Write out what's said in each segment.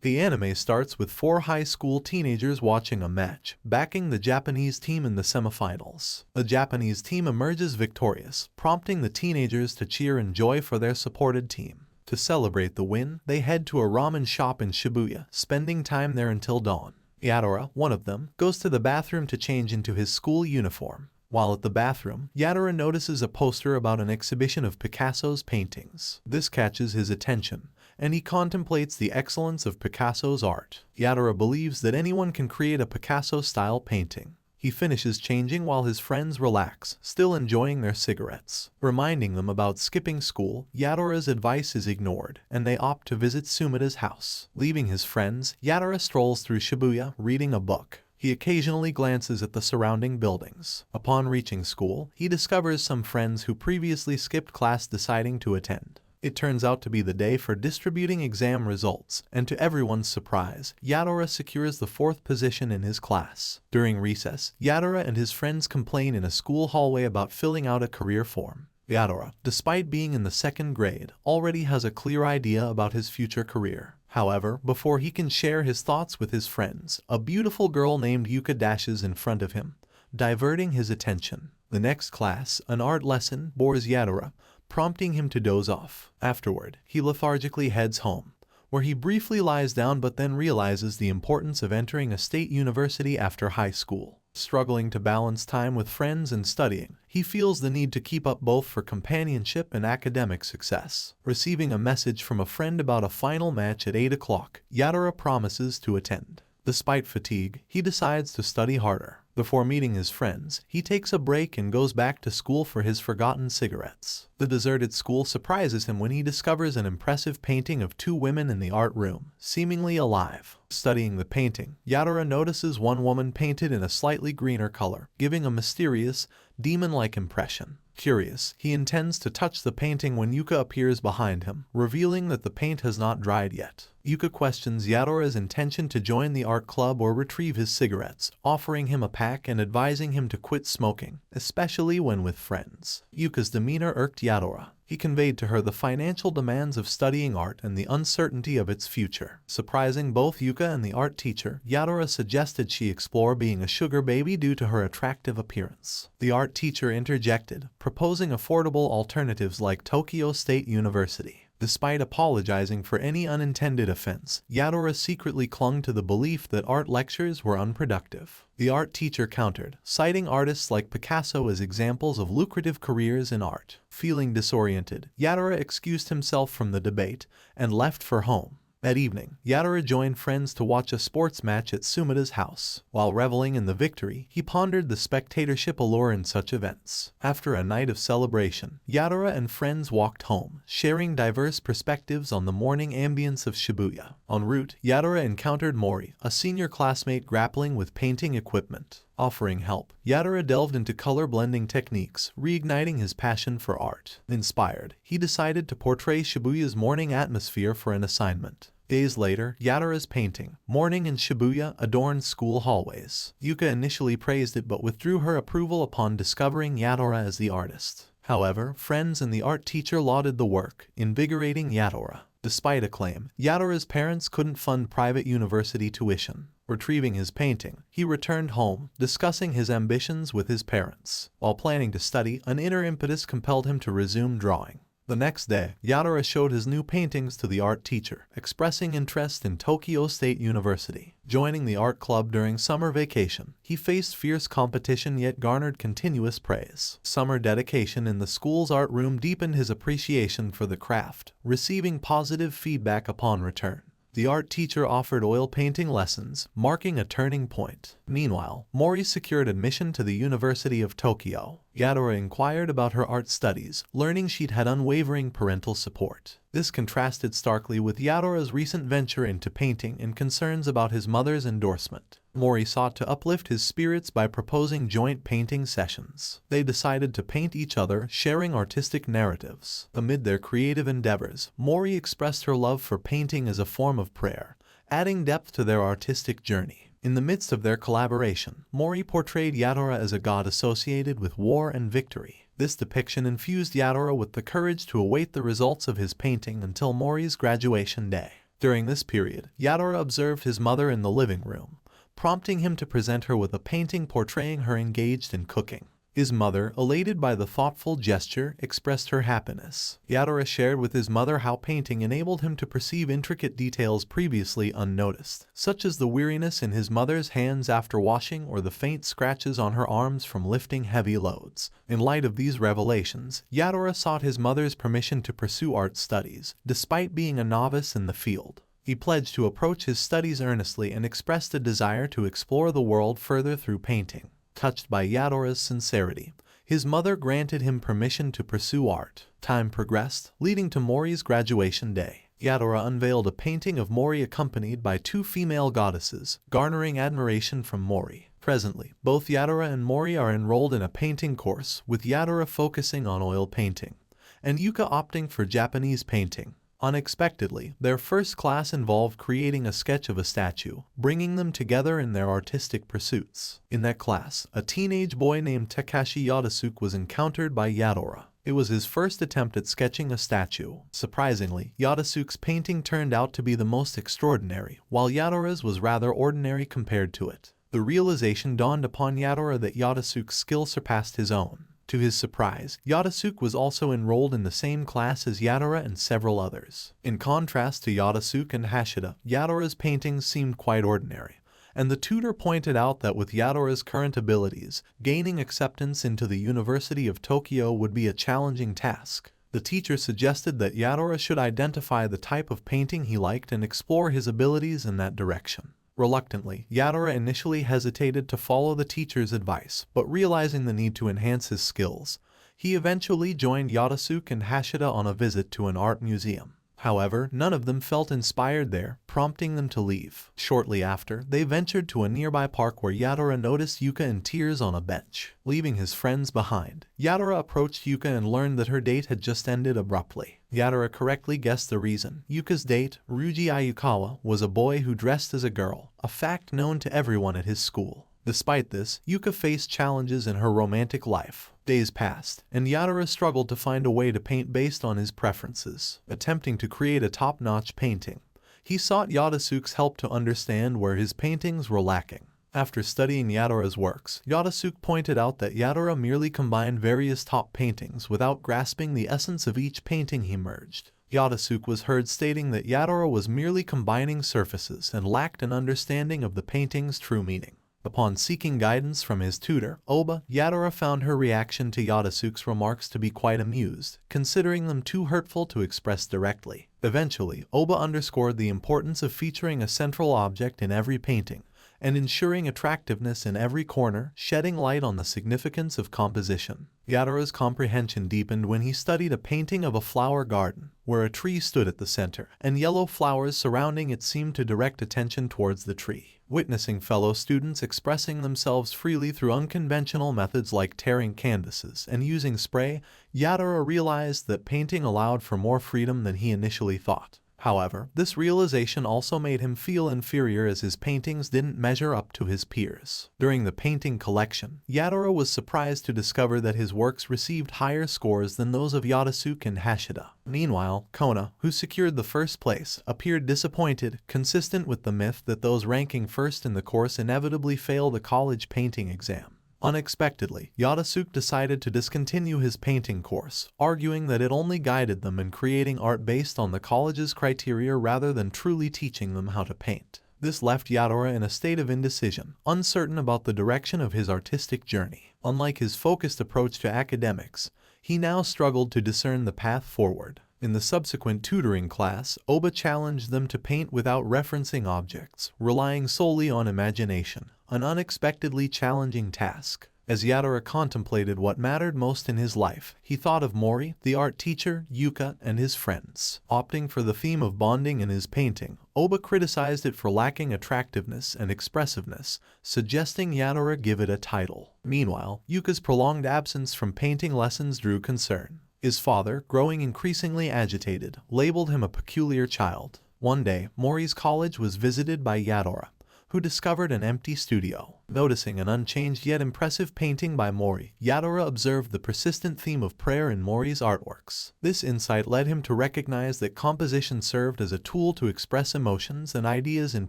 The anime starts with 4 high school teenagers watching a match, backing the Japanese team in the semifinals. The Japanese team emerges victorious, prompting the teenagers to cheer in joy for their supported team. To celebrate the win, they head to a ramen shop in Shibuya, spending time there until dawn. Yatora, one of them, goes to the bathroom to change into his school uniform. While at the bathroom, Yatora notices a poster about an exhibition of Picasso's paintings. This catches his attention, and he contemplates the excellence of Picasso's art. Yatora believes that anyone can create a Picasso-style painting. He finishes changing while his friends relax, still enjoying their cigarettes. Reminding them about skipping school, Yatora's advice is ignored, and they opt to visit Sumida's house. Leaving his friends, Yatora strolls through Shibuya, reading a book. He occasionally glances at the surrounding buildings. Upon reaching school, he discovers some friends who previously skipped class deciding to attend. It turns out to be the day for distributing exam results, and to everyone's surprise, Yatora secures the 4th position in his class. During recess, Yatora and his friends complain in a school hallway about filling out a career form. Yatora, despite being in the 2nd grade, already has a clear idea about his future career. However, before he can share his thoughts with his friends, a beautiful girl named Yuka dashes in front of him, diverting his attention. The next class, an art lesson, bores Yatora, prompting him to doze off. Afterward, he lethargically heads home, where he briefly lies down but then realizes the importance of entering a state university after high school. Struggling to balance time with friends and studying, he feels the need to keep up both for companionship and academic success. Receiving a message from a friend about a final match at 8 o'clock, Yatora promises to attend. Despite fatigue, he decides to study harder. Before meeting his friends, he takes a break and goes back to school for his forgotten cigarettes. The deserted school surprises him when he discovers an impressive painting of 2 women in the art room, seemingly alive. Studying the painting, Yatora notices one woman painted in a slightly greener color, giving a mysterious, demon-like impression. Curious, he intends to touch the painting when Yuka appears behind him, revealing that the paint has not dried yet. Yuka questions Yatora's intention to join the art club or retrieve his cigarettes, offering him a pack and advising him to quit smoking, especially when with friends. Yuka's demeanor irked Yatora. He conveyed to her the financial demands of studying art and the uncertainty of its future. Surprising both Yuka and the art teacher, Yatora suggested she explore being a sugar baby due to her attractive appearance. The art teacher interjected, proposing affordable alternatives like Tokyo State University. Despite apologizing for any unintended offense, Yatora secretly clung to the belief that art lectures were unproductive. The art teacher countered, citing artists like Picasso as examples of lucrative careers in art. Feeling disoriented, Yatora excused himself from the debate and left for home. That evening, Yatora joined friends to watch a sports match at Sumida's house. While reveling in the victory, he pondered the spectatorship allure in such events. After a night of celebration, Yatora and friends walked home, sharing diverse perspectives on the morning ambience of Shibuya. En route, Yatora encountered Mori, a senior classmate grappling with painting equipment. Offering help, Yatora delved into color blending techniques, reigniting his passion for art. Inspired, he decided to portray Shibuya's morning atmosphere for an assignment. Days later, Yatora's painting, Morning in Shibuya, adorned school hallways. Yuka initially praised it but withdrew her approval upon discovering Yatora as the artist. However, friends and the art teacher lauded the work, invigorating Yatora. Despite acclaim, Yatora's parents couldn't fund private university tuition. Retrieving his painting, he returned home, discussing his ambitions with his parents. While planning to study, an inner impetus compelled him to resume drawing. The next day, Yatora showed his new paintings to the art teacher, expressing interest in Tokyo State University. Joining the art club during summer vacation, he faced fierce competition yet garnered continuous praise. Summer dedication in the school's art room deepened his appreciation for the craft, receiving positive feedback upon return. The art teacher offered oil painting lessons, marking a turning point. Meanwhile, Mori secured admission to the University of Tokyo. Yatora inquired about her art studies, learning she'd had unwavering parental support. This contrasted starkly with Yatora's recent venture into painting and concerns about his mother's endorsement. Mori sought to uplift his spirits by proposing joint painting sessions. They decided to paint each other, sharing artistic narratives. Amid their creative endeavors, Mori expressed her love for painting as a form of prayer, adding depth to their artistic journey. In the midst of their collaboration, Mori portrayed Yatora as a god associated with war and victory. This depiction infused Yatora with the courage to await the results of his painting until Mori's graduation day. During this period, Yatora observed his mother in the living room, prompting him to present her with a painting portraying her engaged in cooking. His mother, elated by the thoughtful gesture, expressed her happiness. Yatora shared with his mother how painting enabled him to perceive intricate details previously unnoticed, such as the weariness in his mother's hands after washing or the faint scratches on her arms from lifting heavy loads. In light of these revelations, Yatora sought his mother's permission to pursue art studies, despite being a novice in the field. He pledged to approach his studies earnestly and expressed a desire to explore the world further through painting. Touched by Yatora's sincerity, his mother granted him permission to pursue art. Time progressed, leading to Mori's graduation day. Yatora unveiled a painting of Mori accompanied by two female goddesses, garnering admiration from Mori. Presently, both Yatora and Mori are enrolled in a painting course, with Yatora focusing on oil painting, and Yuka opting for Japanese painting. Unexpectedly, their first class involved creating a sketch of a statue, bringing them together in their artistic pursuits. In that class, a teenage boy named Takashi Yatasuke was encountered by Yatora. It was his first attempt at sketching a statue. Surprisingly, Yatasuke's painting turned out to be the most extraordinary, while Yatora's was rather ordinary compared to it. The realization dawned upon Yatora that Yatasuke's skill surpassed his own. To his surprise, Yatasuke was also enrolled in the same class as Yatora and several others. In contrast to Yatasuke and Hashida, Yatora's paintings seemed quite ordinary, and the tutor pointed out that with Yatora's current abilities, gaining acceptance into the University of Tokyo would be a challenging task. The teacher suggested that Yatora should identify the type of painting he liked and explore his abilities in that direction. Reluctantly, Yatora initially hesitated to follow the teacher's advice, but realizing the need to enhance his skills, he eventually joined Yatasuke and Hashida on a visit to an art museum. However, none of them felt inspired there, prompting them to leave. Shortly after, they ventured to a nearby park where Yatora noticed Yuka in tears on a bench. Leaving his friends behind, Yatora approached Yuka and learned that her date had just ended abruptly. Yatora correctly guessed the reason. Yuka's date, Ryuji Ayukawa, was a boy who dressed as a girl, a fact known to everyone at his school. Despite this, Yuka faced challenges in her romantic life. Days passed, and Yatora struggled to find a way to paint based on his preferences. Attempting to create a top-notch painting, he sought Yatasuke's help to understand where his paintings were lacking. After studying Yatora's works, Yatasuke pointed out that Yatora merely combined various top paintings without grasping the essence of each painting he merged. Yatasuke was heard stating that Yatora was merely combining surfaces and lacked an understanding of the painting's true meaning. Upon seeking guidance from his tutor, Oba, Yatora found her reaction to Yatasuke's remarks to be quite amused, considering them too hurtful to express directly. Eventually, Oba underscored the importance of featuring a central object in every painting, and ensuring attractiveness in every corner, shedding light on the significance of composition. Yatora's comprehension deepened when he studied a painting of a flower garden, where a tree stood at the center, and yellow flowers surrounding it seemed to direct attention towards the tree. Witnessing fellow students expressing themselves freely through unconventional methods like tearing canvases and using spray, Yatora realized that painting allowed for more freedom than he initially thought. However, this realization also made him feel inferior as his paintings didn't measure up to his peers. During the painting collection, Yatora was surprised to discover that his works received higher scores than those of Yatasuke and Hashida. Meanwhile, Kona, who secured the first place, appeared disappointed, consistent with the myth that those ranking first in the course inevitably fail the college painting exam. Unexpectedly, Yatasuke decided to discontinue his painting course, arguing that it only guided them in creating art based on the college's criteria rather than truly teaching them how to paint. This left Yatora in a state of indecision, uncertain about the direction of his artistic journey. Unlike his focused approach to academics, he now struggled to discern the path forward. In the subsequent tutoring class, Oba challenged them to paint without referencing objects, relying solely on imagination, an unexpectedly challenging task. As Yatora contemplated what mattered most in his life, he thought of Mori, the art teacher, Yuka, and his friends. Opting for the theme of bonding in his painting, Oba criticized it for lacking attractiveness and expressiveness, suggesting Yatora give it a title. Meanwhile, Yuka's prolonged absence from painting lessons drew concern. His father, growing increasingly agitated, labeled him a peculiar child. One day, Mori's college was visited by Yatora, who discovered an empty studio. Noticing an unchanged yet impressive painting by Mori, Yatora observed the persistent theme of prayer in Mori's artworks. This insight led him to recognize that composition served as a tool to express emotions and ideas in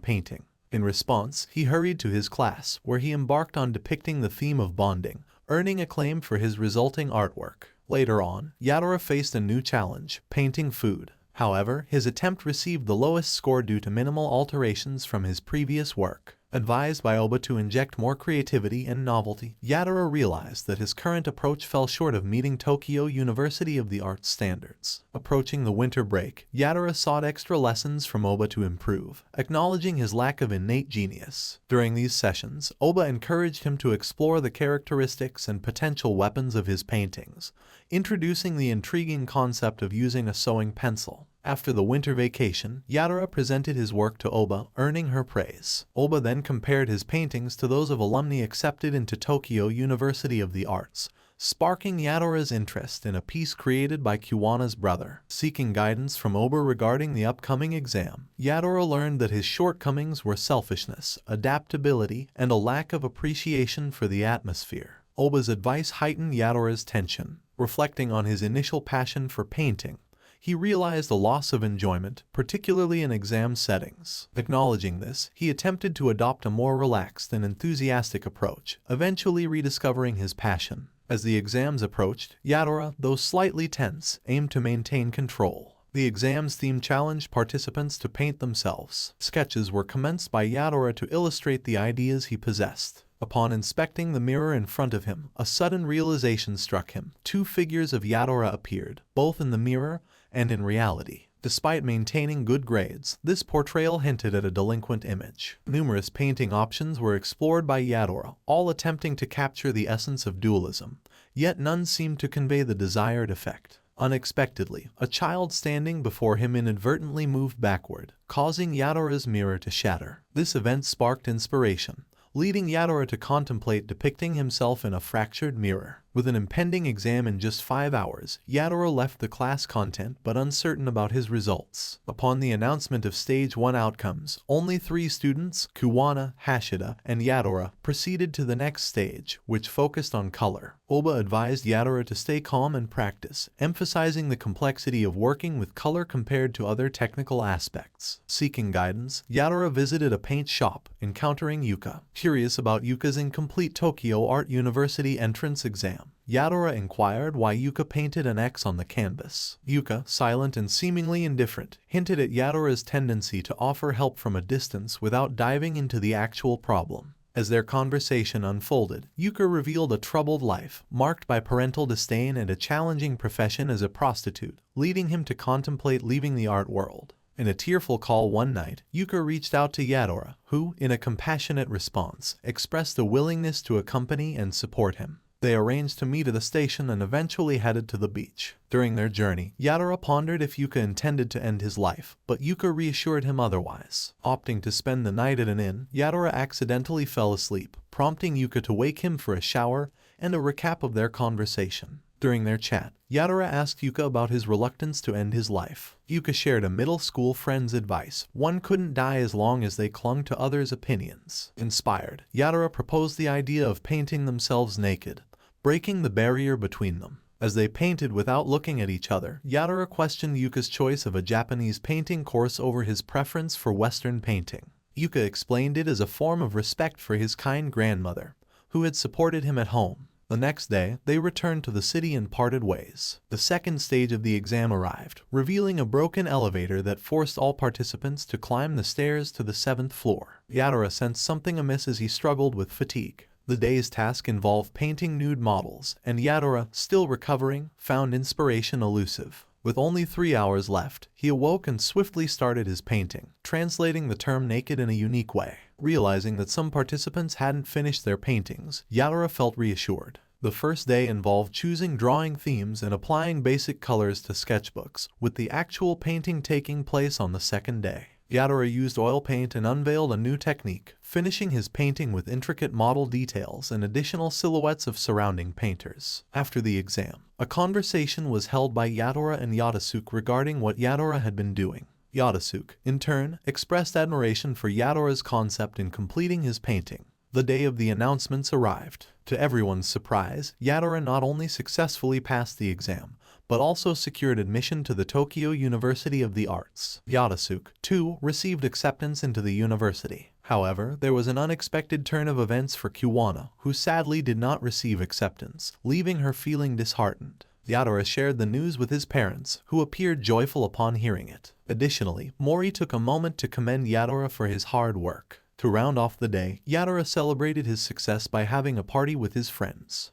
painting. In response, he hurried to his class, where he embarked on depicting the theme of bonding, earning acclaim for his resulting artwork. Later on, Yatora faced a new challenge, painting food. However, his attempt received the lowest score due to minimal alterations from his previous work. Advised by Oba to inject more creativity and novelty, Yatora realized that his current approach fell short of meeting Tokyo University of the Arts standards. Approaching the winter break, Yatora sought extra lessons from Oba to improve, acknowledging his lack of innate genius. During these sessions, Oba encouraged him to explore the characteristics and potential weapons of his paintings, introducing the intriguing concept of using a sewing pencil. After the winter vacation, Yatora presented his work to Oba, earning her praise. Oba then compared his paintings to those of alumni accepted into Tokyo University of the Arts, sparking Yatora's interest in a piece created by Kiwana's brother. Seeking guidance from Oba regarding the upcoming exam, Yatora learned that his shortcomings were selfishness, adaptability, and a lack of appreciation for the atmosphere. Oba's advice heightened Yatora's tension. Reflecting on his initial passion for painting, he realized a loss of enjoyment, particularly in exam settings. Acknowledging this, he attempted to adopt a more relaxed and enthusiastic approach, eventually rediscovering his passion. As the exams approached, Yatora, though slightly tense, aimed to maintain control. The exam's theme challenged participants to paint themselves. Sketches were commenced by Yatora to illustrate the ideas he possessed. Upon inspecting the mirror in front of him, a sudden realization struck him. Two figures of Yatora appeared, both in the mirror and in reality. Despite maintaining good grades, this portrayal hinted at a delinquent image. Numerous painting options were explored by Yatora, all attempting to capture the essence of dualism, yet none seemed to convey the desired effect. Unexpectedly, a child standing before him inadvertently moved backward, causing Yatora's mirror to shatter. This event sparked inspiration, leading Yatora to contemplate depicting himself in a fractured mirror. With an impending exam in just 5 hours, Yatora left the class content but uncertain about his results. Upon the announcement of Stage 1 outcomes, only 3 students, Kiwana, Hashida, and Yatora, proceeded to the next stage, which focused on color. Oba advised Yatora to stay calm and practice, emphasizing the complexity of working with color compared to other technical aspects. Seeking guidance, Yatora visited a paint shop, encountering Yuka. Curious about Yuka's incomplete Tokyo Art University entrance exam, Yatora inquired why Yuka painted an X on the canvas. Yuka, silent and seemingly indifferent, hinted at Yatora's tendency to offer help from a distance without diving into the actual problem. As their conversation unfolded, Yuka revealed a troubled life, marked by parental disdain and a challenging profession as a prostitute, leading him to contemplate leaving the art world. In a tearful call one night, Yuka reached out to Yatora, who, in a compassionate response, expressed a willingness to accompany and support him. They arranged to meet at the station and eventually headed to the beach. During their journey, Yatora pondered if Yuka intended to end his life, but Yuka reassured him otherwise. Opting to spend the night at an inn, Yatora accidentally fell asleep, prompting Yuka to wake him for a shower and a recap of their conversation. During their chat, Yatora asked Yuka about his reluctance to end his life. Yuka shared a middle school friend's advice: one couldn't die as long as they clung to others' opinions. Inspired, Yatora proposed the idea of painting themselves naked, breaking the barrier between them. As they painted without looking at each other, Yatora questioned Yuka's choice of a Japanese painting course over his preference for Western painting. Yuka explained it as a form of respect for his kind grandmother, who had supported him at home. The next day, they returned to the city and parted ways. The second stage of the exam arrived, revealing a broken elevator that forced all participants to climb the stairs to the 7th floor. Yatora sensed something amiss as he struggled with fatigue. The day's task involved painting nude models, and Yatora, still recovering, found inspiration elusive. With only 3 hours left, he awoke and swiftly started his painting, translating the term naked in a unique way. Realizing that some participants hadn't finished their paintings, Yatora felt reassured. The first day involved choosing drawing themes and applying basic colors to sketchbooks, with the actual painting taking place on the second day. Yatora used oil paint and unveiled a new technique, finishing his painting with intricate model details and additional silhouettes of surrounding painters. After the exam, a conversation was held by Yatora and Yatasuke regarding what Yatora had been doing. Yatasuke, in turn, expressed admiration for Yatora's concept in completing his painting. The day of the announcements arrived. To everyone's surprise, Yatora not only successfully passed the exam, but also secured admission to the Tokyo University of the Arts. Yatasuke, too, received acceptance into the university. However, there was an unexpected turn of events for Kiwana, who sadly did not receive acceptance, leaving her feeling disheartened. Yatora shared the news with his parents, who appeared joyful upon hearing it. Additionally, Mori took a moment to commend Yatora for his hard work. To round off the day, Yatora celebrated his success by having a party with his friends.